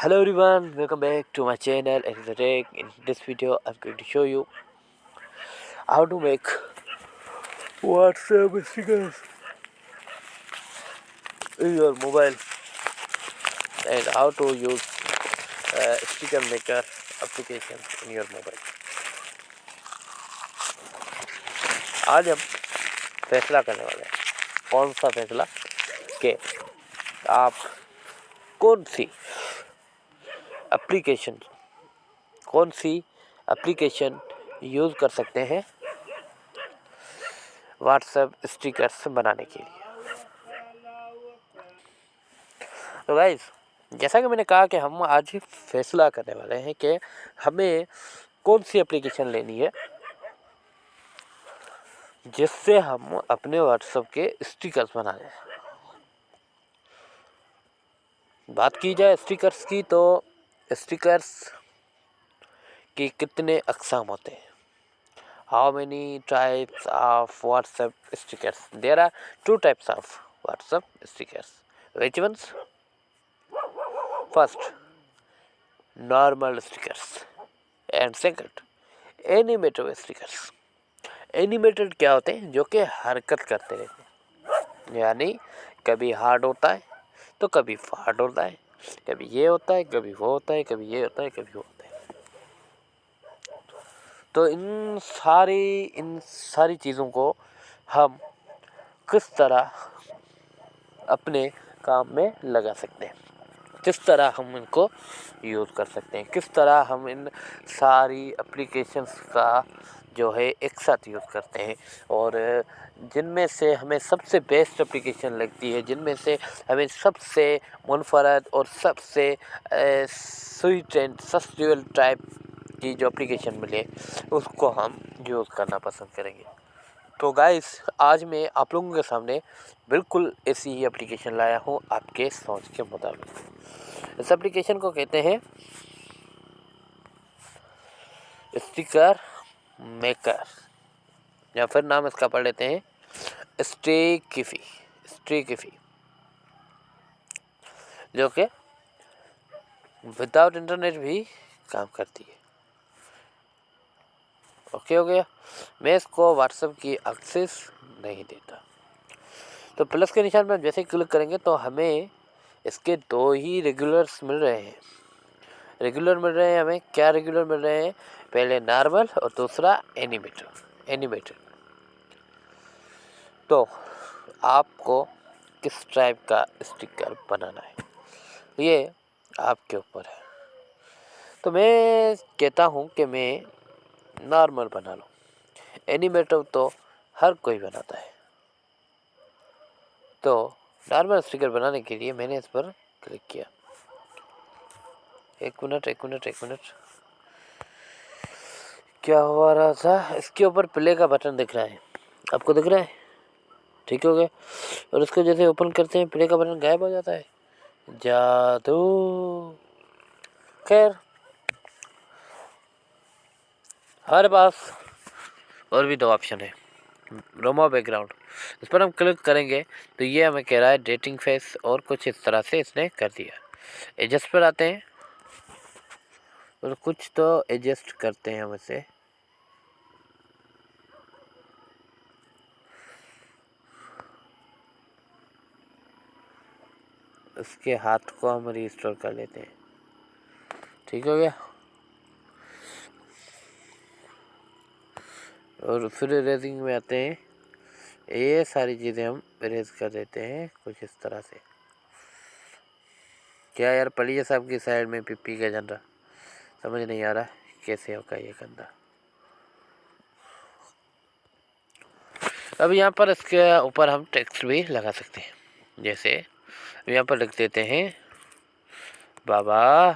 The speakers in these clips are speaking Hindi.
Hello everyone, welcome back to my channel. And today in this video I'm going to show you how to make WhatsApp stickers in your mobile and how to use sticker maker application in your mobile. आज हम फैसला करने वाले हैं, कौन सा फैसला कि आप कौन सी एप्लीकेशन यूज़ कर सकते हैं व्हाट्सएप स्टिकर्स बनाने के लिए। तो गाइस, जैसा कि मैंने कहा कि हम आज फैसला करने वाले हैं कि हमें कौन सी एप्लीकेशन लेनी है जिससे हम अपने व्हाट्सएप के स्टिकर्स बना लें। बात की जाए स्टिकर्स की, तो स्टिकर्स के कितने अक़साम होते हैं। How many types of WhatsApp stickers? There are two types of WhatsApp stickers. Which ones? First, normal stickers, and second, animated stickers. Animated क्या होते हैं? जो कि हरकत करते रहते हैं, यानी कभी हार्ड होता है तो कभी फाड़ होता है, कभी ये होता है कभी वो होता है, कभी ये होता है कभी वो होता है। तो इन सारी चीज़ों को हम किस तरह अपने काम में लगा सकते हैं, किस तरह हम इनको यूज़ कर सकते हैं, किस तरह हम इन सारी एप्लीकेशंस का जो है एक साथ यूज़ करते हैं, और जिनमें से हमें सबसे बेस्ट एप्लीकेशन लगती है, जिनमें से हमें सबसे मुनफरद और सबसे स्वीट एंड सस्टेनेबल टाइप की जो एप्लीकेशन मिले उसको हम यूज़ करना पसंद करेंगे। तो गाइस, आज मैं आप लोगों के सामने बिल्कुल ऐसी ही एप्लीकेशन लाया हूँ आपके सोच के मुताबिक। इस एप्लीकेशन को कहते हैं स्टिकर मेकर, या फिर नाम इसका पढ़ लेते हैं स्टिकिफी, जो कि विदाउट इंटरनेट भी काम करती है। ओके हो गया। मैं इसको व्हाट्सएप की एक्सेस नहीं देता। तो प्लस के निशान पर जैसे क्लिक करेंगे तो हमें इसके दो ही रेगुलर्स मिल रहे हैं। हमें क्या रेगुलर मिल रहे हैं? पहले नॉर्मल और दूसरा एनिमेटेड। तो आपको किस टाइप का स्टिकर बनाना है ये आपके ऊपर है। तो मैं कहता हूँ कि मैं नॉर्मल बना लूँ। एनिमेटेड तो हर कोई बनाता है। तो नॉर्मल स्टिकर बनाने के लिए मैंने इस पर क्लिक किया। एक मिनट, क्या हुआ रहा था? इसके ऊपर प्ले का बटन दिख रहा है, आपको दिख रहा है? ठीक हो गया। और इसको जैसे ओपन करते हैं प्ले का बटन गायब हो जाता है। जादू। खैर, हमारे पास और भी दो ऑप्शन है। रोमा बैकग्राउंड, इस पर हम क्लिक करेंगे तो ये हमें कह रहा है डेटिंग फेस, और कुछ इस तरह से इसने कर दिया। एडजस्ट पर आते हैं और कुछ तो एडजस्ट करते हैं हम इसे। इसके हाथ को हम रिस्टोर कर लेते हैं। ठीक हो गया। और फिर इरेजिंग में आते हैं। ये सारी चीज़ें हम इरेज कर देते हैं कुछ इस तरह से। क्या यार, पढ़िए साहब की साइड में पिप्पी का झंडा, समझ नहीं आ रहा कैसे होगा ये गंदा। अब यहाँ पर इसके ऊपर हम टेक्स्ट भी लगा सकते हैं। जैसे यहाँ पर लिख देते हैं बाबा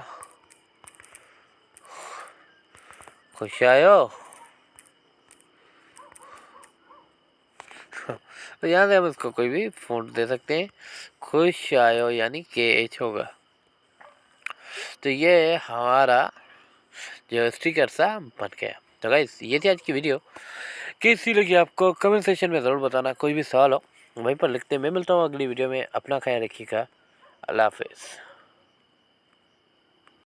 खुश आयो। तो यहाँ से हम इसको कोई भी फ़ॉन्ट दे सकते हैं। खुश आयो यानी KH होगा। तो ये हमारा जो स्टिकर सा बन गया। तो गाइस, ये थी आज की वीडियो। कैसी लगी आपको कमेंट सेक्शन में ज़रूर बताना। कोई भी सवाल हो वहीं पर लिखते हैं। मैं मिलता हूँ अगली वीडियो में। अपना ख्याल रखिएगा। अल्लाह हाफिज़।